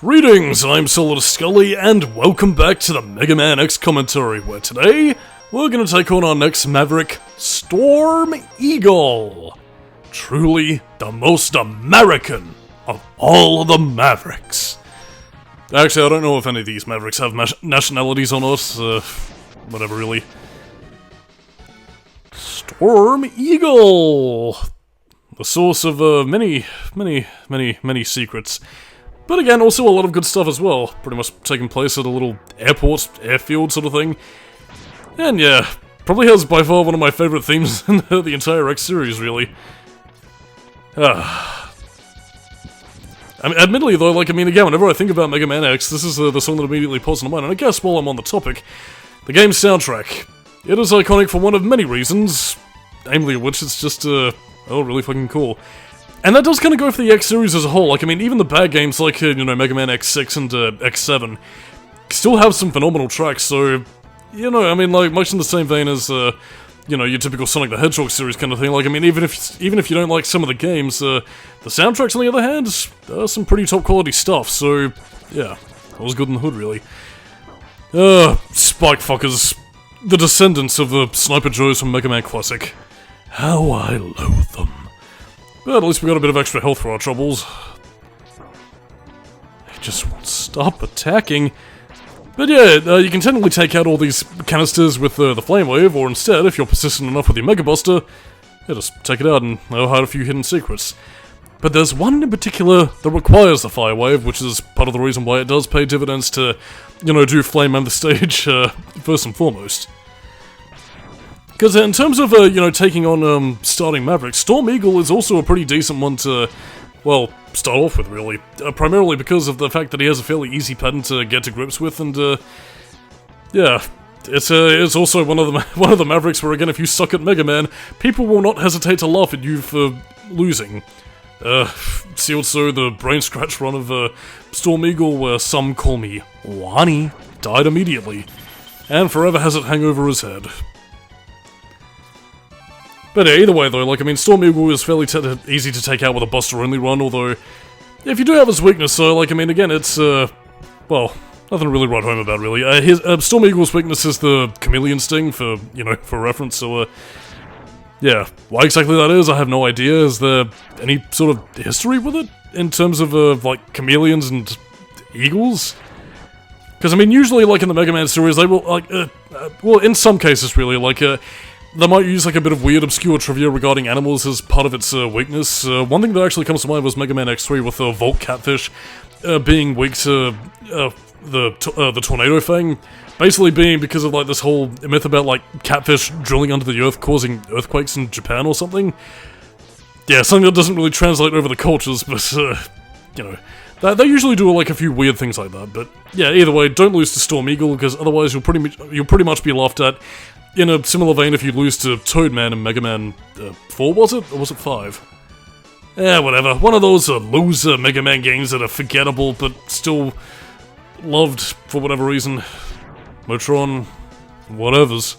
Greetings, I'm Solidus-Skully, and welcome back to the Megaman X commentary, where today, we're gonna take on our next Maverick, Storm Eagle. Truly, the most American of all of the Mavericks. Actually, I don't know if any of these Mavericks have nationalities or not, whatever really. Storm Eagle! The source of, many secrets. But again, also a lot of good stuff as well. Pretty much taking place at a little airfield sort of thing. And yeah, probably has by far one of my favourite themes in the entire X series, really. I mean, admittedly though, again, whenever I think about Mega Man X, this is the song that immediately pops into mind. And I guess while I'm on the topic, the game's soundtrack. It is iconic for one of many reasons, namely which it's just, really fucking cool. And that does kind of go for the X series as a whole. Even the bad games like, Mega Man X6 and X7 still have some phenomenal tracks, so, much in the same vein as, your typical Sonic the Hedgehog series kind of thing. Even if you don't like some of the games, the soundtracks, on the other hand, are some pretty top quality stuff, so, yeah, that was good in the hood, really. Spike fuckers. The descendants of the Sniper Joes from Mega Man Classic. How I loathe them. But at least we got a bit of extra health for our troubles. They just won't stop attacking. But yeah, you can technically take out all these canisters with the Flame Wave, or instead, if you're persistent enough with your Mega Buster, just take it out and hide a few hidden secrets. But there's one in particular that requires the Fire Wave, which is part of the reason why it does pay dividends to, do Flame Man the stage, first and foremost. Because in terms of, taking on, starting Mavericks, Storm Eagle is also a pretty decent one to, well, start off with, really. Primarily because of the fact that he has a fairly easy pattern to get to grips with, and, yeah. It's also one of the Mavericks where, again, if you suck at Mega Man, people will not hesitate to laugh at you for losing. See also the brain scratch run of, Storm Eagle, where some call me Wani, died immediately, and forever has it hang over his head. But yeah, either way though, Storm Eagle is fairly easy to take out with a Buster-only run, although, if you do have his weakness, so, again, it's, well, nothing to really write home about, really. Storm Eagle's weakness is the Chameleon Sting, for reference, so, yeah. Why exactly that is, I have no idea. Is there any sort of history with it, in terms of, chameleons and eagles? Because, usually, in the Mega Man series, they will, well, in some cases, really, they might use, a bit of weird, obscure trivia regarding animals as part of its weakness. One thing that actually comes to mind was Mega Man X3 with the Volt Catfish being weak to the Tornado Fang. Basically being because of, this whole myth about, catfish drilling under the earth causing earthquakes in Japan or something. Yeah, something that doesn't really translate over the cultures, but, they usually do, a few weird things like that. But, yeah, either way, don't lose to Storm Eagle, because otherwise you'll pretty much be laughed at. In a similar vein if you lose to Toadman in Mega Man 4, was it? Or was it 5? Whatever. One of those loser Mega Man games that are forgettable, but still loved for whatever reason. Motron, whatevers.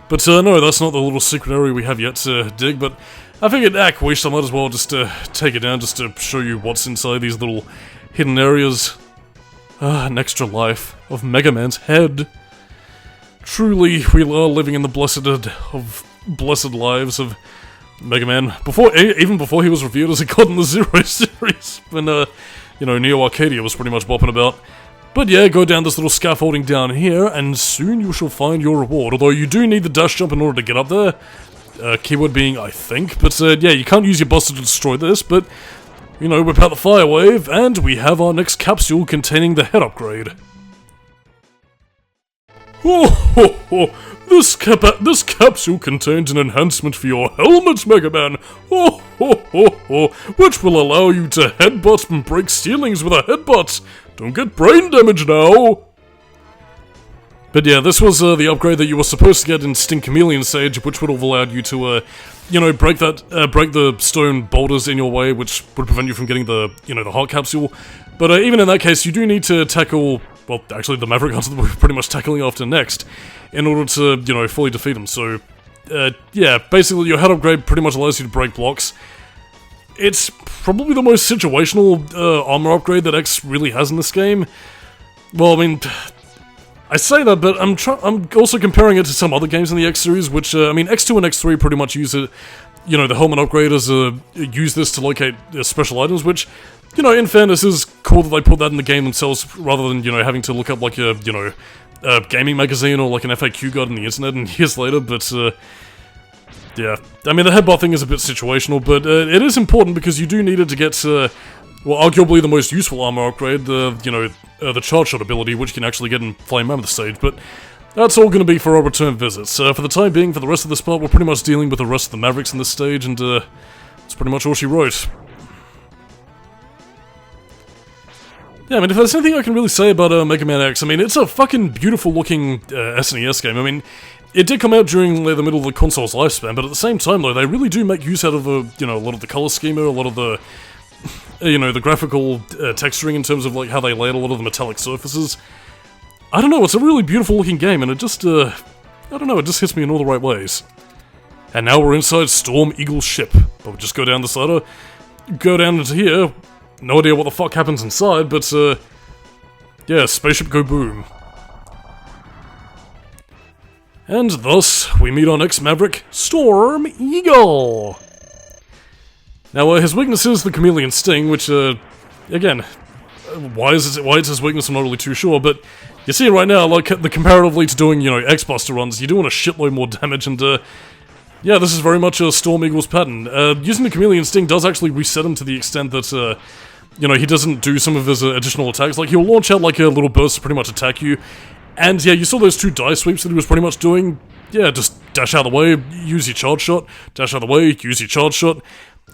But no, that's not the little secret area we have yet to dig, but I figured, Quiche, I might as well just take it down just to show you what's inside these little hidden areas. An extra life of Mega Man's head. Truly, we are living in the blessed lives of Mega Man. Even before he was revealed as a god in the Zero series, when, Neo Arcadia was pretty much bopping about. But yeah, go down this little scaffolding down here, and soon you shall find your reward. Although you do need the dash jump in order to get up there. Keyword being, I think. But, yeah, you can't use your Buster to destroy this, but, whip out the Fire Wave, and we have our next capsule containing the head upgrade. Ho ho ho! This capsule contains an enhancement for your helmet, Mega Man! Ho ho ho ho! Which will allow you to headbutt and break ceilings with a headbutt! Don't get brain damage now! But yeah, this was the upgrade that you were supposed to get in Stink Chameleon Stage, which would have allowed you to, break the stone boulders in your way, which would prevent you from getting the, the heart capsule. But even in that case, you do need to tackle, well, actually the Maverick Hunter that we're pretty much tackling after next, in order to, fully defeat him. So, yeah, basically your head upgrade pretty much allows you to break blocks. it's probably the most situational armor upgrade that X really has in this game. Well, I mean, I say that, but I'm also comparing it to some other games in the X series, which, I mean, X2 and X3 pretty much use it, you know, the helmet upgrade as use this to locate special items, which, you know, in fairness is cool that they put that in the game themselves, rather than, you know, having to look up, like, a, you know, a gaming magazine or, like, an FAQ guide on the internet and years later, but, yeah. I mean, the headbutt thing is a bit situational, but it is important because you do need it to get, well, arguably the most useful armor upgrade, you know, the charge shot ability, which you can actually get in Flame Mammoth stage, but that's all going to be for our return visits. For the time being, for the rest of this part, we're pretty much dealing with the rest of the Mavericks in this stage, and that's pretty much all she wrote. Yeah, I mean, if there's anything I can really say about Mega Man X, I mean, it's a fucking beautiful looking SNES game. I mean, it did come out during the middle of the console's lifespan, but at the same time, though, they really do make use out of, you know, a lot of the color schema, a lot of the, you know, the graphical texturing in terms of, like, how they laid a lot of the metallic surfaces. I don't know, it's a really beautiful looking game, and it just, I don't know, it just hits me in all the right ways. And now we're inside Storm Eagle's ship. But we just go down this ladder, go down into here, no idea what the fuck happens inside, but, yeah, spaceship go boom. And thus, we meet our next Maverick, Storm Eagle! Now, his weakness is the Chameleon Sting, which, again, why it's his weakness, I'm not really too sure, but you see it right now, like, comparatively to doing, you know, X-Buster runs, you're doing a shitload more damage, and, yeah, this is very much a Storm Eagle's pattern. Using the Chameleon Sting does actually reset him to the extent that, you know, he doesn't do some of his additional attacks. Like, he'll launch out, like, a little burst to pretty much attack you, and, yeah, you saw those two die sweeps that he was pretty much doing. Yeah, just dash out of the way, use your charge shot, dash out of the way, use your charge shot,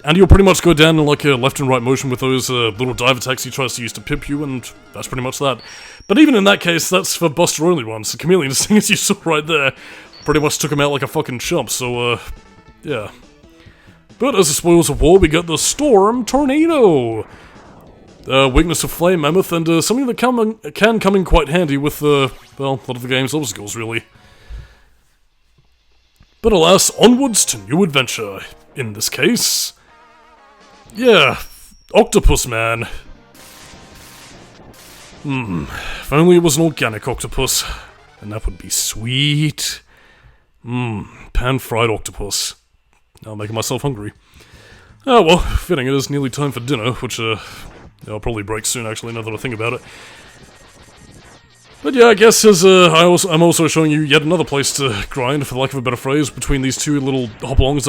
and you'll pretty much go down in, like, a left and right motion with those little dive attacks he tries to use to pip you, and that's pretty much that. But even in that case, that's for Buster-only runs. The Chameleon Sting, as you saw right there, pretty much took him out like a fucking chump, so, yeah. But as the spoils of war, we got the Storm Tornado! Weakness of Flame Mammoth, and something that can come in quite handy with, well, a lot of the game's obstacles, really. But alas, onwards to new adventure. In this case... yeah, Octopus Man. If only it was an organic octopus, then that would be sweet. Pan-fried octopus. Now I'm making myself hungry. Oh well, fitting it is nearly time for dinner, which, I'll probably break soon, actually, now that I think about it. But yeah, I guess as I'm also showing you yet another place to grind, for the lack of a better phrase, between these two little hop-alongs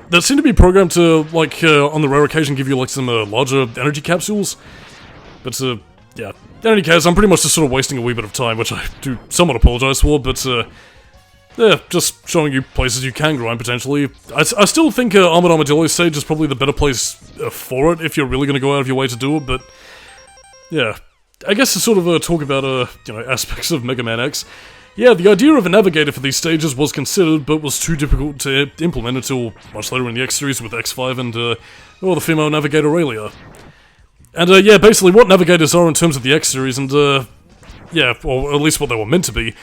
that seem to be programmed to, like, on the rare occasion give you, like, some larger energy capsules. But, yeah. In any case, I'm pretty much just sort of wasting a wee bit of time, which I do somewhat apologise for, but, yeah, just showing you places you can grind, potentially. I still think Armored Armadillo stage is probably the better place for it, if you're really going to go out of your way to do it, but, yeah. I guess to sort of talk about, you know, aspects of Mega Man X. Yeah, the idea of a navigator for these stages was considered, but was too difficult to implement until much later in the X series with X5 and, well, the female navigator Aurelia. And, yeah, basically what navigators are in terms of the X series, and, yeah, or at least what they were meant to be,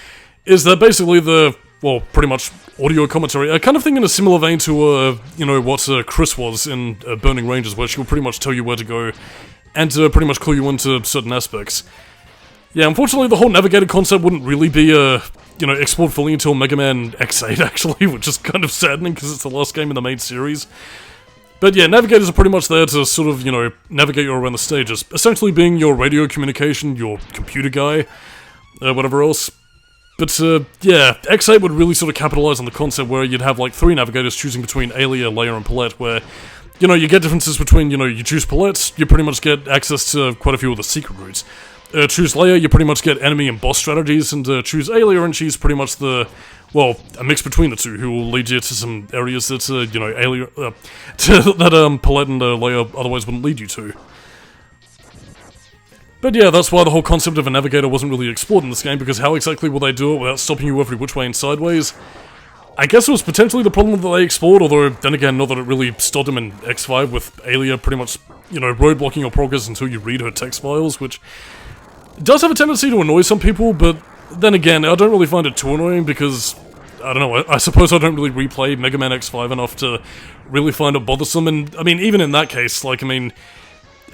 is that basically well, pretty much audio commentary, a kind of thing in a similar vein to, you know, what Chris was in Burning Rangers, where she will pretty much tell you where to go, and pretty much clue you into certain aspects. Yeah, unfortunately the whole navigator concept wouldn't really be, you know, explored fully until Mega Man X8, actually, which is kind of saddening because it's the last game in the main series. But yeah, navigators are pretty much there to sort of, you know, navigate you around the stages, essentially being your radio communication, your computer guy, whatever else. But, yeah, X8 would really sort of capitalize on the concept where you'd have, like, 3 navigators choosing between Alia, Leia, and Palette, where, you know, you get differences between, you know, you choose Palette, you pretty much get access to quite a few of the secret routes. Choose Leia, you pretty much get enemy and boss strategies, and choose Alia, and she's pretty much the, well, a mix between the two, who will lead you to some areas that, you know, Alia, that, Palette and Leia otherwise wouldn't lead you to. But yeah, that's why the whole concept of a navigator wasn't really explored in this game, because how exactly will they do it without stopping you every which way and sideways? I guess it was potentially the problem that they explored, although, then again, not that it really stopped them in X5 with Alia pretty much, you know, roadblocking your progress until you read her text files, which does have a tendency to annoy some people, but then again, I don't really find it too annoying because I don't know, I suppose I don't really replay Mega Man X5 enough to really find it bothersome, and, I mean, even in that case, like, I mean,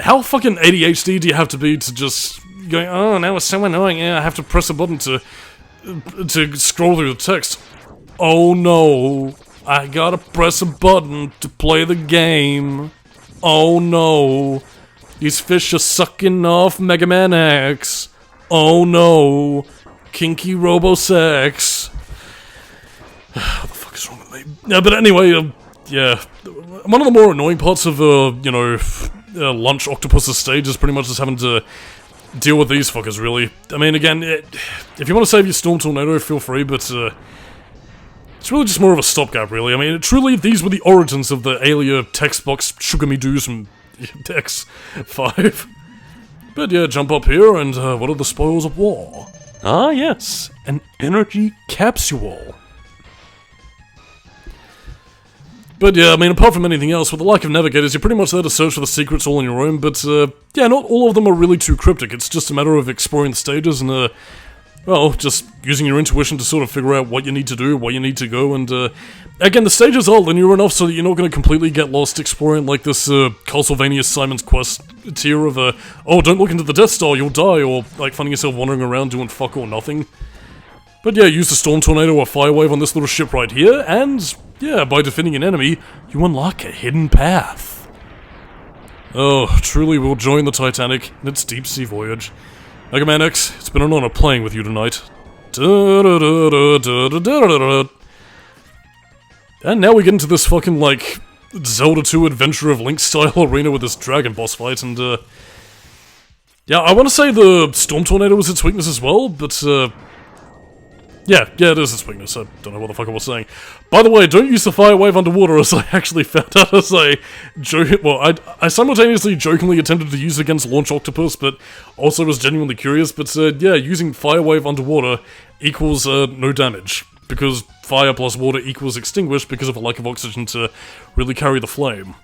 how fucking ADHD do you have to be to just go, oh, now it's so annoying, yeah, I have to press a button to scroll through the text. Oh no, I gotta press a button to play the game. Oh no, these fish are sucking off Mega Man X. Oh no, kinky robo-sex. What the fuck is wrong with me? Yeah, but anyway, yeah, one of the more annoying parts of, you know, Launch Octopus's stage is pretty much just having to deal with these fuckers, really. I mean, again, if you want to save your Storm Tornado, feel free, but, it's really just more of a stopgap, really. I mean, truly, these were the origins of the Alia text box Sugar Me Doos from X5. But yeah, jump up here, and what are the spoils of war? Ah, yes, an energy capsule. But yeah, I mean, apart from anything else, with the lack of navigators, you're pretty much there to search for the secrets all on your own, but yeah, not all of them are really too cryptic. It's just a matter of exploring the stages and, well, just using your intuition to sort of figure out what you need to do, where you need to go, and again, the stages are linear enough so that you're not going to completely get lost exploring, like, this Castlevania Simon's Quest tier of, oh, don't look into the Death Star, you'll die, or, like, finding yourself wandering around doing fuck or nothing. But yeah, use the Storm Tornado or Fire Wave on this little ship right here, and yeah, by defeating an enemy, you unlock a hidden path. Oh, truly we'll join the Titanic in its deep-sea voyage. Mega Man X, it's been an honor playing with you tonight. And now we get into this fucking, like, Zelda 2 Adventure of Link-style arena with this dragon boss fight, and, yeah, I want to say the Storm Tornado was its weakness as well, but, yeah, it is its weakness. I don't know what the fuck I was saying. By the way, don't use the Fire Wave underwater, as I actually found out as I joke. Well, I simultaneously jokingly attempted to use it against Launch Octopus, but also was genuinely curious. But yeah, using Fire Wave underwater equals no damage, because fire plus water equals extinguished because of a lack of oxygen to really carry the flame.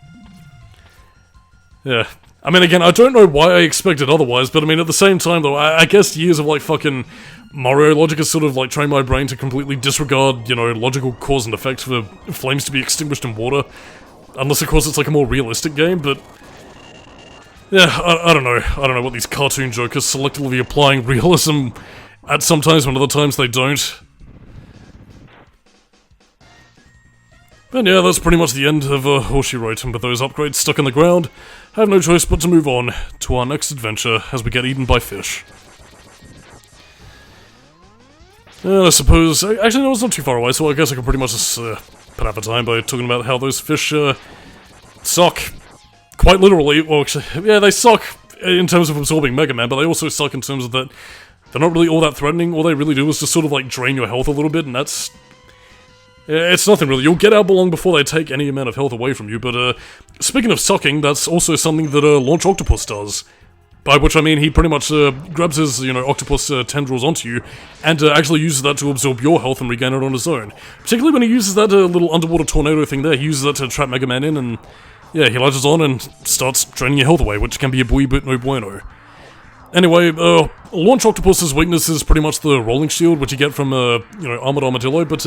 Yeah. I mean, again, I don't know why I expected otherwise, but I mean, at the same time, though, I guess years of, like, fucking Mario logic has sort of, like, trained my brain to completely disregard, you know, logical cause and effect for flames to be extinguished in water. Unless, of course, it's, like, a more realistic game, but yeah, I don't know. I don't know what these cartoon jokers selectively applying realism at sometimes when other times they don't. And yeah, that's pretty much the end of all she wrote, and with those upgrades stuck in the ground, I have no choice but to move on to our next adventure as we get eaten by fish. I suppose, actually no, it's not too far away, so I guess I can pretty much just put out the time by talking about how those fish suck. Quite literally, well actually, yeah, they suck in terms of absorbing Mega Man, but they also suck in terms of that they're not really all that threatening. All they really do is just sort of like drain your health a little bit, and that's... it's nothing really. You'll get out long before they take any amount of health away from you, but speaking of sucking, that's also something that Launch Octopus does. By which I mean he pretty much grabs his, you know, octopus tendrils onto you, and actually uses that to absorb your health and regain it on his own. Particularly when he uses that little underwater tornado thing there, he uses that to trap Mega Man in, and yeah, he latches on and starts draining your health away, which can be a buoy bit no bueno. Anyway, Launch Octopus's weakness is pretty much the rolling shield, which you get from, you know, Armored Armadillo, but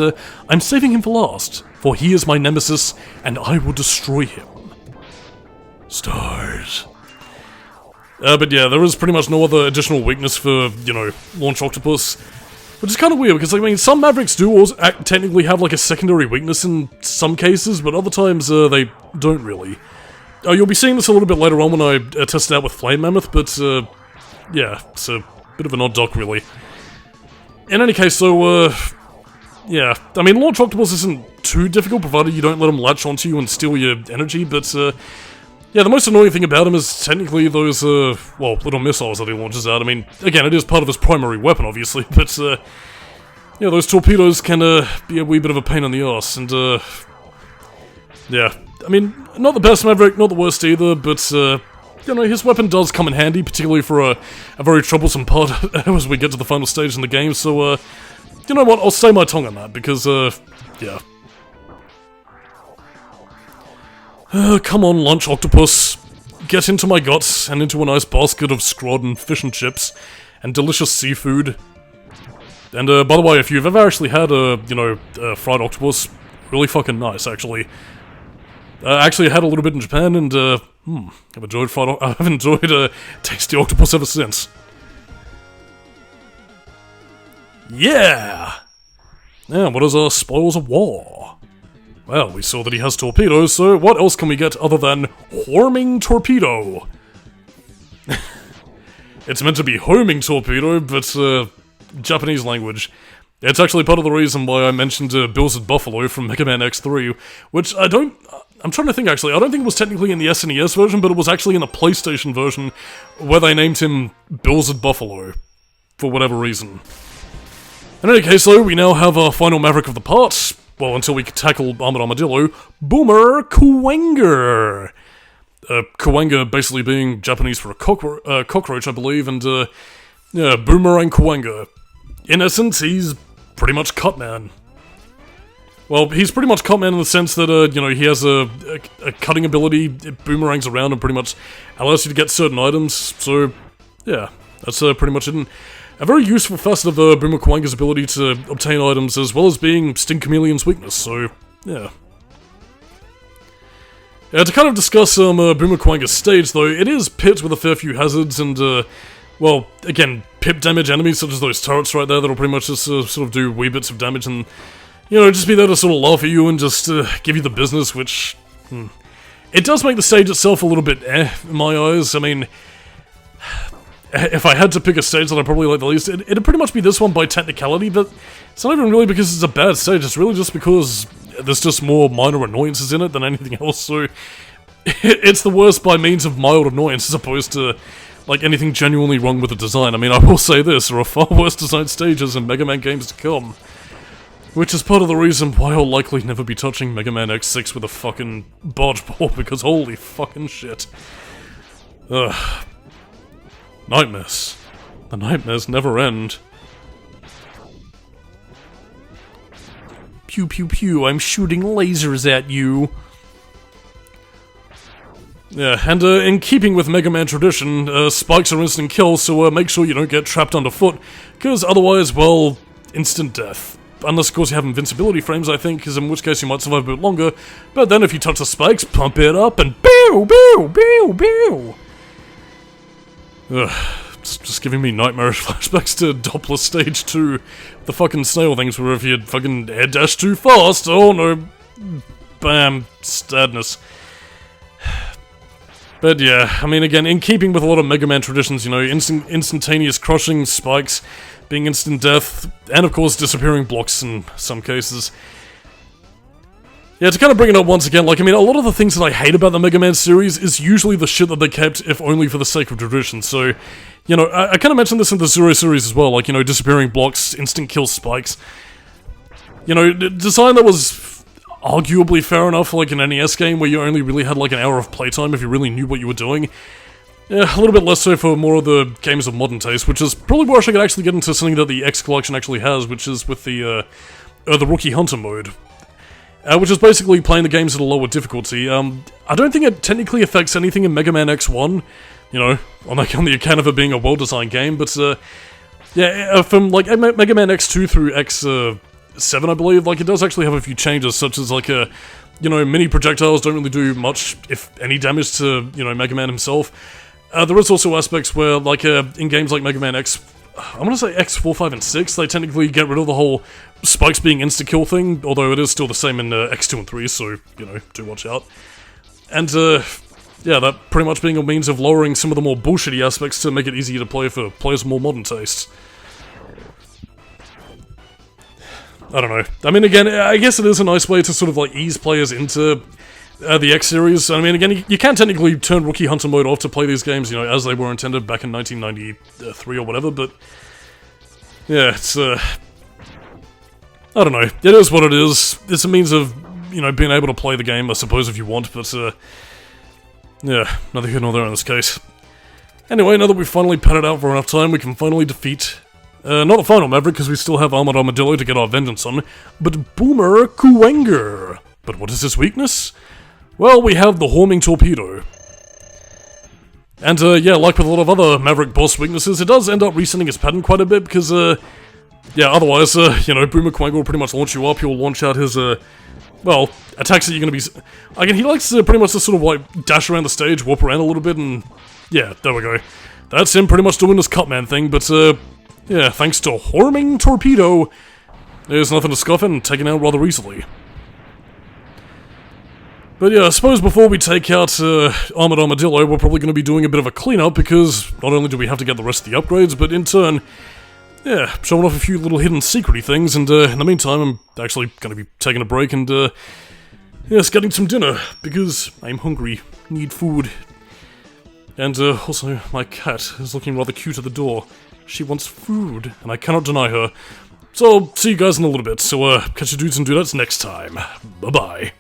I'm saving him for last, for he is my nemesis, and I will destroy him. Stars. But yeah, there is pretty much no other additional weakness for, you know, Launch Octopus, which is kind of weird, because, like, I mean, some Mavericks do also technically have, like, a secondary weakness in some cases, but other times, they don't really. You'll be seeing this a little bit later on when I test it out with Flame Mammoth, but, yeah, it's a bit of an odd duck, really. In any case, so, yeah, I mean, Launch Octopus isn't too difficult, provided you don't let him latch onto you and steal your energy, but, yeah, the most annoying thing about him is technically those, well, little missiles that he launches out. I mean, again, it is part of his primary weapon, obviously, but, yeah, those torpedoes can, be a wee bit of a pain in the arse, and, yeah, I mean, not the best Maverick, not the worst either, but, you know, his weapon does come in handy, particularly for a very troublesome part as we get to the final stage in the game, so, you know what, I'll stay my tongue on that, because, yeah. Come on, Launch Octopus. Get into my guts, and into a nice basket of scrod and fish and chips, and delicious seafood. And by the way, if you've ever actually had a fried octopus, really fucking nice, actually. Actually, I had a little bit in Japan, and I've enjoyed tasty octopus ever since. Yeah! Yeah, what is spoils of war? Well, we saw that he has torpedoes, so what else can we get other than Horming Torpedo? It's meant to be homing torpedo, but Japanese language. It's actually part of the reason why I mentioned Bills at Buffalo from Mega Man X3, which I'm trying to think actually, I don't think it was technically in the SNES version, but it was actually in the PlayStation version, where they named him Bills at Buffalo, for whatever reason. In any case though, we now have our final Maverick of the parts, well, until we tackle Armored Armadillo, Boomer Kuwanger! Kuwanger basically being Japanese for a cockroach, I believe, and yeah, Boomerang Kuwanger. In essence, he's pretty much Cutman. Well, he's pretty much Cutman in the sense that, he has a cutting ability, it boomerangs around and pretty much allows you to get certain items, so, yeah, that's pretty much it. And a very useful facet of Boomer Kuwanger's ability to obtain items, as well as being Sting Chameleon's weakness, so, yeah. To kind of discuss Boomer Kuwanger's stage, though, it is pit with a fair few hazards, and, well, again, pip damage enemies such as those turrets right there that'll pretty much just sort of do wee bits of damage and, just be there to sort of laugh at you and just give you the business, which, it does make the stage itself a little bit in my eyes. I mean, if I had to pick a stage that I probably like the least, it'd pretty much be this one by technicality, but it's not even really because it's a bad stage, it's really just because there's just more minor annoyances in it than anything else, so it's the worst by means of mild annoyance as opposed to, like, anything genuinely wrong with the design. I mean, I will say this, there are far worse designed stages in Mega Man games to come, which is part of the reason why I'll likely never be touching Mega Man X6 with a fucking dodgeball, because holy fucking shit. Ugh. Nightmares. The nightmares never end. Pew pew pew, I'm shooting lasers at you. Yeah, and in keeping with Mega Man tradition, spikes are instant kills, so make sure you don't get trapped underfoot, because otherwise, well, instant death. Unless, of course, you have invincibility frames, I think, because in which case you might survive a bit longer, but then if you touch the spikes, pump it up, and pew pew pew pew! Ugh. It's just giving me nightmarish flashbacks to Doppler Stage 2. The fucking snail things where if you fucking air dash too fast, oh no, bam, sadness. But yeah, I mean again, in keeping with a lot of Mega Man traditions, instantaneous crushing, spikes, being instant death, and of course disappearing blocks in some cases. Yeah, to kind of bring it up once again, like, I mean, a lot of the things that I hate about the Mega Man series is usually the shit that they kept, if only for the sake of tradition, so, I kind of mentioned this in the Zero series as well, like, disappearing blocks, instant kill spikes. Design that was arguably fair enough for, like, an NES game where you only really had, like, an hour of playtime if you really knew what you were doing. Yeah, a little bit less so for more of the games of modern taste, which is probably where I should actually get into something that the X Collection actually has, which is with the Rookie Hunter mode. Which is basically playing the games at a lower difficulty. I don't think it technically affects anything in Mega Man X1, on the account of it being a well-designed game, but, yeah, from, like, Mega Man X2 through X7, I believe, like, it does actually have a few changes, such as, like, mini projectiles don't really do much, if any, damage to, Mega Man himself. There is also aspects where, like, in games like Mega Man I'm gonna say X4, 5, and 6, they technically get rid of the whole spikes being insta-kill thing, although it is still the same in X2 and 3, so, do watch out. And, yeah, that pretty much being a means of lowering some of the more bullshitty aspects to make it easier to play for players of more modern tastes. I don't know. I mean, again, I guess it is a nice way to sort of, like, ease players into the X series. I mean, again, you can technically turn Rookie Hunter mode off to play these games, as they were intended back in 1993 or whatever, but yeah, it's, I don't know. It is what it is. It's a means of, being able to play the game, I suppose, if you want, but, yeah, neither here nor there in this case. Anyway, now that we've finally padded out for enough time, we can finally defeat, not the final Maverick, because we still have Armored Armadillo to get our vengeance on, but Boomer Kuwanger. But what is his weakness? Well, we have the Homing Torpedo. And, yeah, like with a lot of other Maverick boss weaknesses, it does end up resetting his pattern quite a bit, because, yeah, otherwise, you know, Boomer Quang will pretty much launch you up. He'll launch out his, well, attacks that you're gonna be... Again, he likes pretty much to sort of, like, dash around the stage, warp around a little bit, and... Yeah, there we go. That's him pretty much doing this Cutman thing, but, yeah, thanks to Horming Torpedo, there's nothing to scoff at and taken out rather easily. But yeah, I suppose before we take out Armored Armadillo, we're probably going to be doing a bit of a cleanup, because not only do we have to get the rest of the upgrades, but in turn, yeah, showing off a few little hidden secrety things, and in the meantime, I'm actually going to be taking a break and, yes, getting some dinner, because I'm hungry, need food. And also, my cat is looking rather cute at the door. She wants food, and I cannot deny her. So, I'll see you guys in a little bit, so catch you dudes and dudettes next time. Bye-bye.